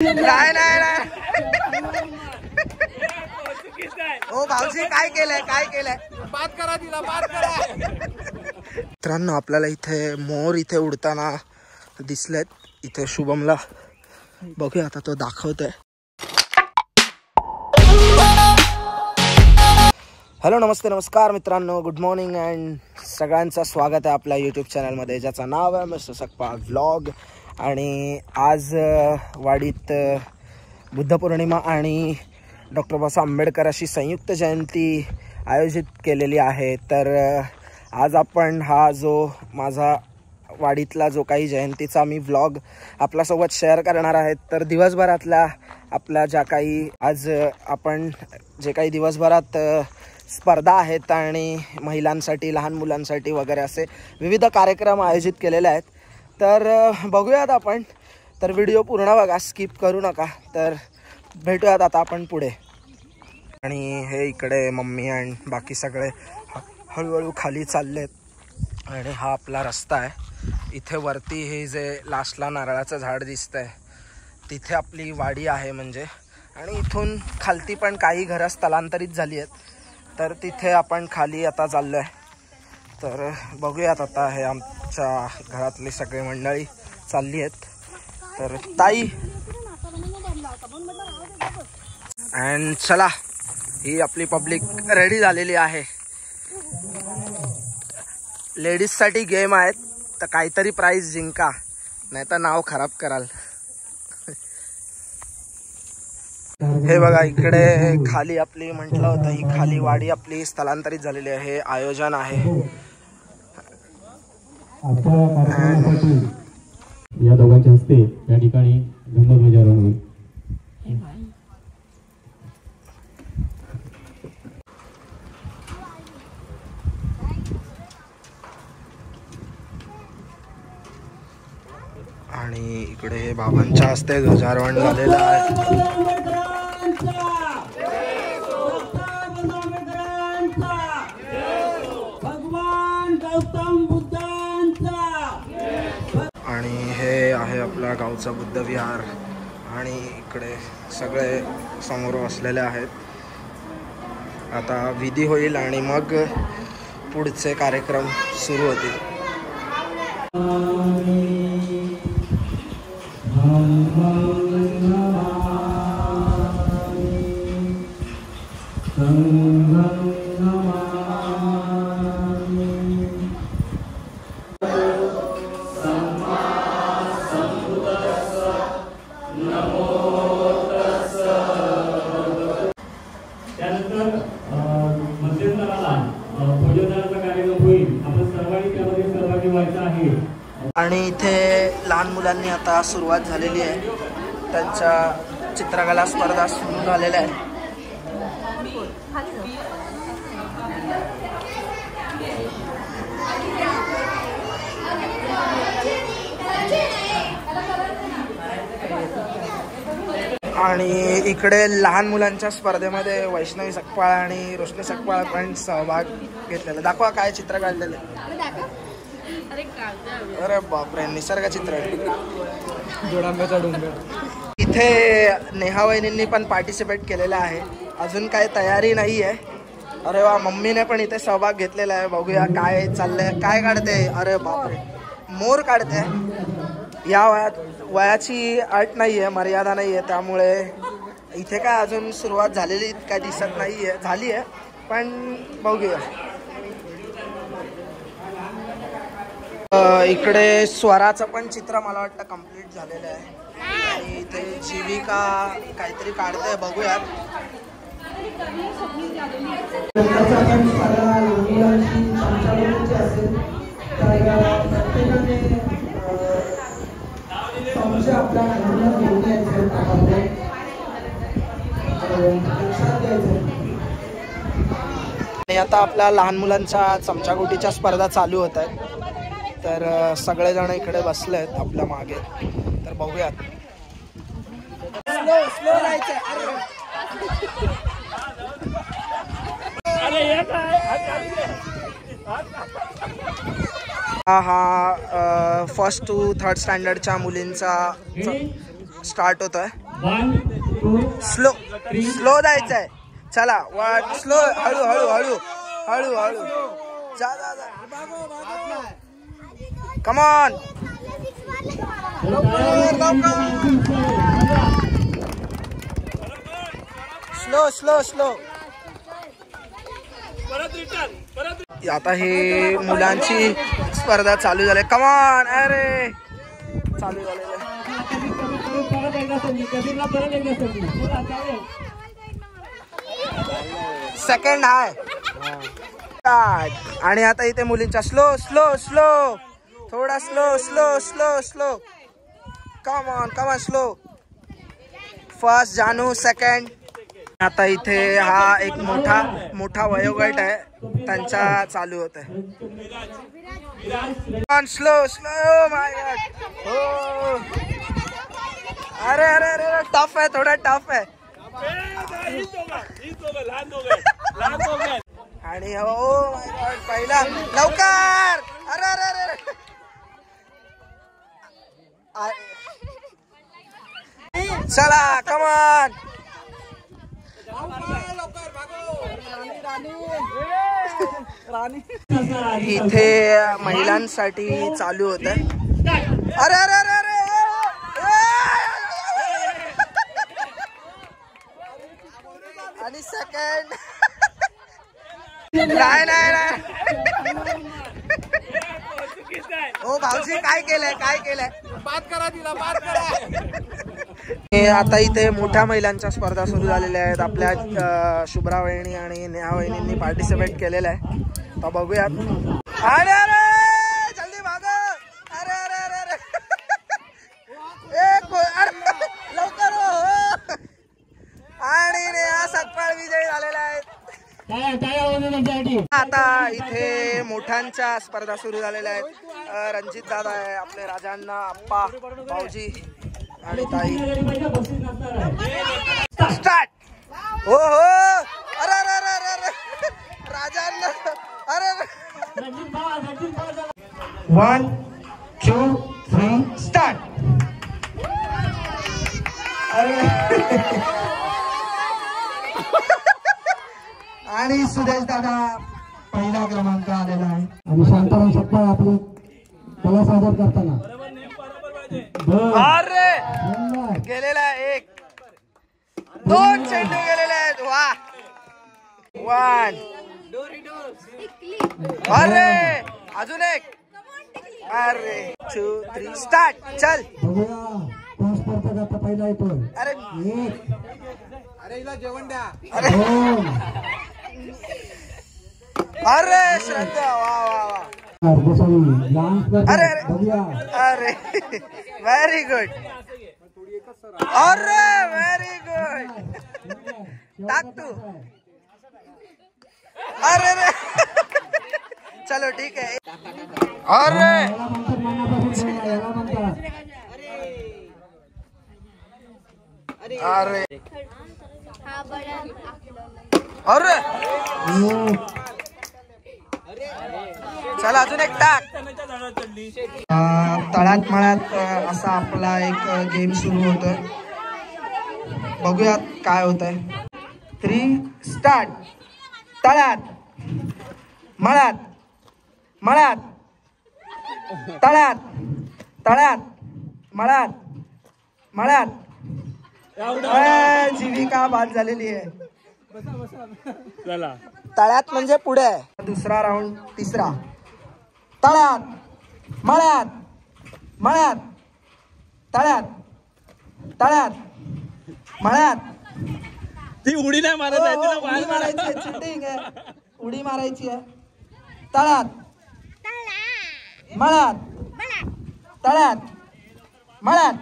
नाही नाही ओ भाऊजी काय केलंय बात करा तिला बात करा। मित्रांनो आपल्याला इथे मोर इथे उडताना दिसलेत, इथे शुभमला बघूया आता तो दाखवतोय। हॅलो नमस्ते नमस्कार मित्रांनो, गुड मॉर्निंग अँड सगळ्यांचं स्वागत आहे आपल्या यूट्यूब चॅनलमध्ये ज्याचं नाव आहे मिस्टर सकपाळ व्लॉग। आणि आज वाडीत बुद्धपौर्णिमा आणि डॉक्टर बाबासाहेब आंबेडकर अशी संयुक्त जयंती आयोजित केलेली आहे। तर आज आपण हा जो माझा वाडीतला जो काही जयंतीचा मी व्लॉग आपल्यासोबत शेअर करणार आहे। तर दिवसभरातल्या आपल्या ज्या काही आज आपण जे काही दिवसभरात स्पर्धा आहेत आणि महिलांसाठी लहान मुलांसाठी वगैरे असे विविध कार्यक्रम आयोजित केलेले आहेत। तर बघूयात आपण, तर व्हिडिओ पूर्ण बघा, स्किप करू नका। तर भेटूयात आता आपण पुढे। आणि हे इकडे मम्मी आणि बाकी सगळे हळूहळू खाली चाललेत आणि हा आपला रस्ता आहे। इथे वरती हे जे लास्टला नारळाचं झाड दिसतंय तिथे आपली वाडी आहे म्हणजे, आणि इथून खालती पण काही घरं स्थलांतरित झाली आहेत, तर तिथे आपण खाली आता चाललो आहे। तर बघूयात आता, हे आमच्या घरातली सगळी मंडळी चालली आहेत। तर ताई अँड चला, ही आपली पब्लिक रेडी झालेली आहे। लेडीजसाठी गेम आहेत, तर काहीतरी प्राइज जिंका, नाही तर नाव खराब कराल। हे बघा इकडे खाली आपली म्हटलं होतं, ही खाली वाडी आपली स्थलांतरित झालेली आहे, हे आयोजन आहे। या दोघांच्या हस्ते या ठिकाणी धम्मध्वजारोहण होईल। आणि इकडे बाबांच्या हस्ते ध्वजारोहण झालेलं आहे। आणि हे आहे आपल्या गावचा बुद्ध विहार, आणि इकडे सगळे समोर बसलेले आहेत। आता विधी होईल आणि मग पुढचे कार्यक्रम सुरू होतील। आणि इथे लहान मुलांनी आता सुरुवात झालेली आहे, त्यांच्या चित्रकला स्पर्धा सुरू झालेल्या आहेत। आणि इकडे लहान मुलांच्या स्पर्धेमध्ये वैष्णवी सकपाळ आणि रोशनी सकपाळ पण सहभाग घेतलेला। दाखवा काय चित्र काढलेलं आहे। अरे बापरे, निसर्ग चित्र, जोडांब्याचा डोंगर। इथे नेहा वहिनींनी पण पार्टिसिपेट केलेलं आहे, अजून काय तयारी नाही आहे। अरे वा, मम्मीने पण इथे सहभाग घेतलेला आहे। बघूया काय चाललंय, काय काढते। अरे बापरे, मोर काढते। या वयाची अट नाही आहे, मर्यादा नाही आहे, त्यामुळे इथे काय अजून सुरुवात झालेली काय दिसत नाही आहे, झाली आहे पण बघूया। इकडे स्वराचं पण चित्र मला वाटतं कंप्लीट झालेलं आहे, आणि इथे जीविका काहीतरी काढते, बघूयात। आणि आता आपल्या लहान मुलांच्या चमचागोटीच्या स्पर्धा चालू होत आहेत, तर सगळेजण इकडे बसले आहेत आपल्या मागे। तर बघूयात, स्लो राहायचं। हा फर्स्ट टू थर्ड स्टँडर्डच्या मुलींचा स्टार्ट होतोय। 1 2 स्लो स्लो जायचंय. चला स्लो हळू हळू हळू हळू हळू जा जा जा. Come on. Slow slow slow. आता हे मुलांची स्पर्धा चालू झाली. Come on. अरे चालू झालेलं. सेकंड आहे. आणि आता इथे मुलींचा स्लो स्लो स्लो थोडा slow slow slow slow. Come on slow. First जानू सेकंड. आता इथे हा एक मोठा वयोगट आहे त्यांचा चालू होत आहे. स्लो स्लो माय गॉड. हो अरे अरे अरे टफ आहे थोडा टफ आहे. आणि हो माय गॉड पहिला लवकर. अरे अरे अरे चला कम ऑन. इथे महिलांसाठी चालू होत. अरे अरे अरे अरे आणि सेकंड. नाही नाही नाही. हो भाऊजी काय केलंय बात करा तिला बात करा. आता इथे मोठ्या महिलांच्या स्पर्धा सुरू झालेल्या आहेत. आपल्या शुभ्रा वहिनी आणि नेहा वहिनींनी पार्टिसिपेट केलेलं आहे. तर बघूयात. अरे अरे जल्दी भागो. अरे अरे अरे अरे लवकर हो. आणि नेहा सकपाळ विजयी झालेला आहे. आता इथे मोठ्यांच्या स्पर्धा सुरू झालेल्या आहेत. रणजित दादा आहे, आपले राजांना अप्पा भाऊजी आणि ताई. स्टार्ट. हो हो. अरे अरे अरे अरे राजांना. अरे 1 2 3 स्टार्ट. आणि सुरेश दादा पहिला क्रमांक आलेला आहे. आणि शांताराम सकपाळ आपली कला सादर करताना. अरे गेलेला एक 2 चेंडू गेलेले आहेत. वा 1. अरे अजून एक. अरे 2 3 स्टार्ट. चल बघूया कोण स्पर्धक आता पहिला येतोय. अरे अरे हिला जेवण द्या. अरे श्रद्धा. वा वा वा. अरे अरे व्हेरी गुड. अरे व्हेरी गुड. टाक तू. अरे रे चलो ठीक आहे. अरे अरे अरे चला अजून एक टाक. तळ्यात मळ्यात असा आपला एक गेम सुरू होतोय. बघूयात काय होत आहे. 3 स्टार्ट. तळ्यात मळ्यात मळ्यात तळ्यात तळ्यात मळ्यात मळ्यात. जीविका बाद झालेली आहे. तळ्यात म्हणजे पुढे आहे. दुसरा राऊंड तिसरा. तळ्यात मळ्यात मळ्यात तळ्यात तळ्यात मळ्यात. ती उडी नाही मारत आहे. उडी मारायची चिटिंग आहे. उडी मारायची आहे. तळ्यात मळ्यात तळ्यात मळ्यात.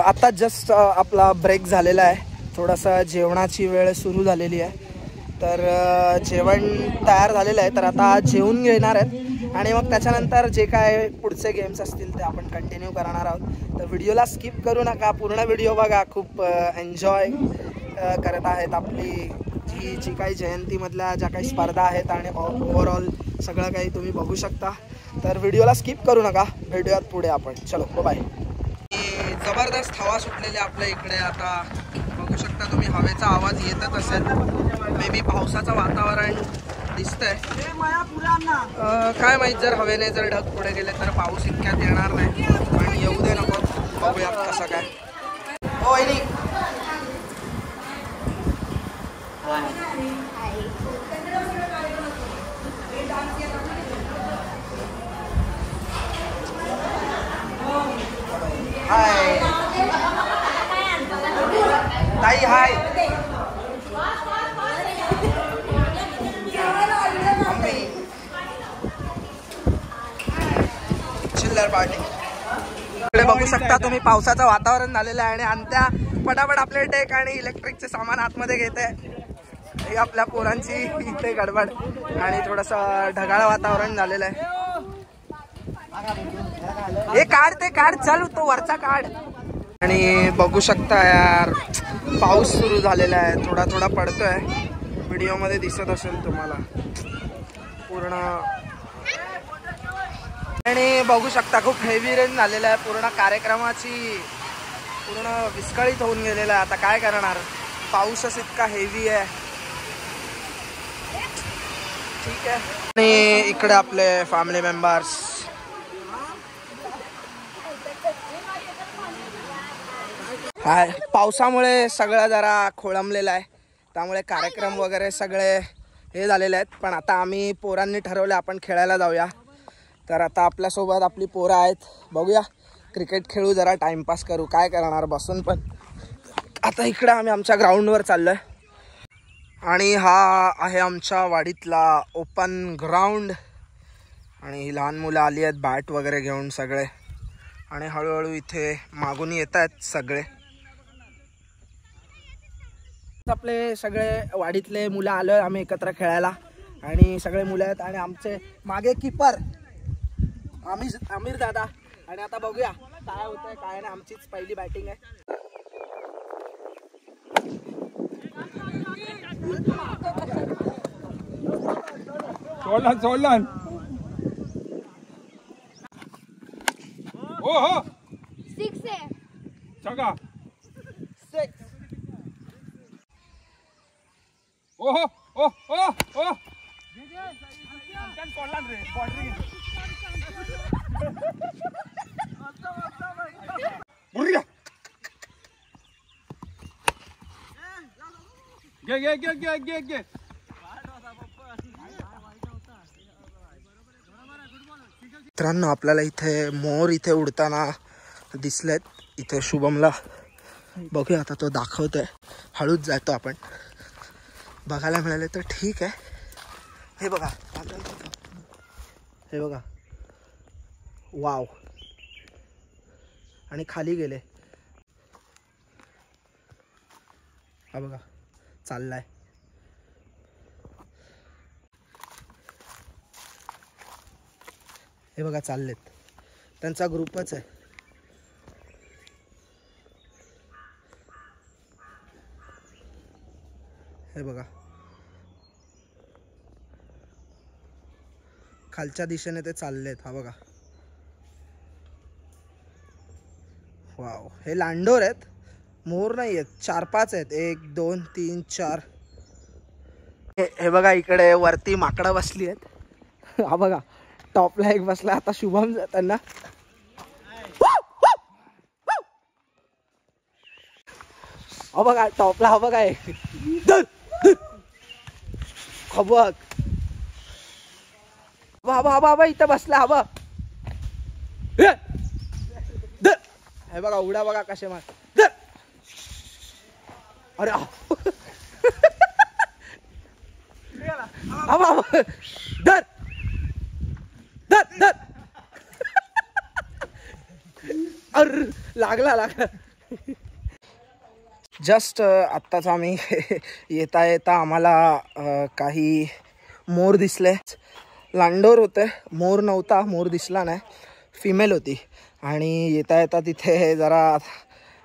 आता जस्ट आपला ब्रेक झालेला आहे. थोडासा जेवणाची वेळ सुरू झालेली आहे. तर जेवण तयार झालेलं आहे. तर आता जेवून घेणार आहेत आणि मग त्याच्यानंतर जे काय पुढचे गेम्स असतील ते आपण कंटिन्यू करणार आहोत. तर व्हिडिओला स्किप करू नका. पूर्ण व्हिडिओ बघा. खूप एन्जॉय करत आहेत आपली जी काही जयंतीमधल्या ज्या काही स्पर्धा आहेत आणि ओव्हरऑल सगळं काही तुम्ही बघू शकता. तर व्हिडिओला स्किप करू नका. भेटूयात पुढे आपण. चलो बाय. जबरदस्त हवा सुटलेली आपल्या इकडे. आता बघू शकता तुम्ही, हवेचा आवाज येतच असेल. मे बी पावसाचं वातावरण दिसतंय. काय माहित, जर हवेने जर ढग पुढे गेले तर पाऊस इतक्यात येणार नाही, पण येऊ दे नको, बघूया कसं काय. हो वहिनी, हाय ताई, हाय चिल्लर पार्टी. इकडे बघू शकता तुम्ही, पावसाचं वातावरण झालेलं आहे आणि अंत्या पटापट आपले टेक आणि इलेक्ट्रिकचे सामान आतमध्ये घेते. ही आपल्या पोरांची इथे गडबड आणि थोडंसं ढगाळ वातावरण झालेलं आहे. हे काढ, ते काढ, चल तो वरचा काढ. आणि बघू शकता यार, पाऊस सुरू झालेला आहे, थोडा थोडा पडतोय. व्हिडिओमध्ये दिसत असेल तुम्हाला पूर्ण. आणि बघू शकता खूप हेवी रेन झालेला आहे. पूर्ण कार्यक्रमाची पूर्ण विस्कळीत होऊन गेलेला आहे. आता काय करणार, पाऊसच इतका हेवी आहे. ठीक आहे. आणि इकडे आपले फॅमिली मेंबर्स. हाय, पावसामुळे सगळं जरा खोळंबलेलं आहे, त्यामुळे कार्यक्रम वगैरे सगळे हे झालेले आहेत. पण आता आम्ही पोरांनी ठरवलं आपण खेळायला जाऊया. तर आता आपल्यासोबत आपली पोरं आहेत. बघूया, क्रिकेट खेळू, जरा टाइमपास करू. काय करणार बसून. पण आता इकडे आम्ही आमच्या ग्राउंडवर चाललो आहे आणि हा आहे आमच्या वाडीतला ओपन ग्राउंड. आणि ही लहान मुलं आली आहेत बॅट वगैरे घेऊन सगळे, आणि हळूहळू इथे मागून येत आहेत सगळे. आपले सगळे वाडीतले मुलं आलो आम्ही एकत्र खेळायला, आणि सगळे मुलं आहेत. आणि आमचे मागे कीपर आमिर दादा. आणि आता बघूया काय होतंय काय नाही. आमचीच पहिली बॅटिंग आहे. सोडला ओ हो 6 है छक्का 6. ओ हो ओ ओ ओ सोडला रे बॉर्डर बुर्रिया गे मित्रांनो, आपल्याला इथे मोर इथे उडताना दिसलेत. इथे शुभमला बघूया, आता तो दाखवतोय. हळूच जातो आपण, बघायला मिळाले तर ठीक आहे. हे बघा, हे बघा, वाव. आणि खाली गेले. हा बघा, चाललाय. हे बघा, चाललेत. त्यांचा ग्रुपच आहे. हे बघा, खालच्या दिशेने ते चाललेत. हा बघा, वाव. हे लांडोर आहेत, मोर नाही आहेत. 4-5 आहेत. 1 2 3 4. हे बघा, इकडे वरती माकडं बसली आहेत. हा बघा, टॉपला एक बसला. आता शुभम त्यांना हा बघा, टॉपला हा बघा, बघ बाबा इथं बसला. हा बघ, हे बघा, उडा बघा कसे मार. अरे धर धर धर. अरे लागला. जस्ट आत्ताच आम्ही येता येता आम्हाला काही मोर दिसले. लांडोर होते, मोर नव्हता. मोर दिसला नाही, फिमेल होती. आणि येता येता तिथे जरा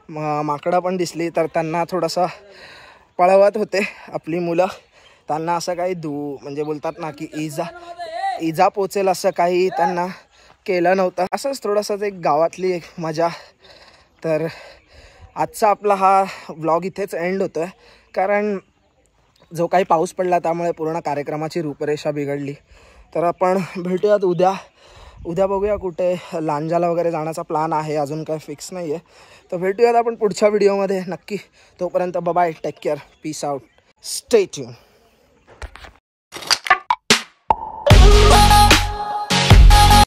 माकडं पण दिसली, तर त्यांना थोडंसं पळवत होते आपली मुलं. त्यांना असं काही म्हणजे बोलतात ना की इजा पोचेल असं काही त्यांना केलं नव्हतं. असंच थोडंसं एक गावातली एक मजा तर आजचा आपला हा व्लॉग इथेच एंड होतो आहे, कारण जो काही पाऊस पडला त्यामुळे पूर्ण कार्यक्रमाची रूपरेषा बिघडली. तर आपण भेटूयात उद्या बघूया कुठे लांजाला वगैरे जाण्याचा प्लॅन आहे, अजून काही फिक्स नाही आहे. तर भेटूयात आपण पुढच्या व्हिडिओमध्ये नक्की. तोपर्यंत bye, take care, peace out, stay tune.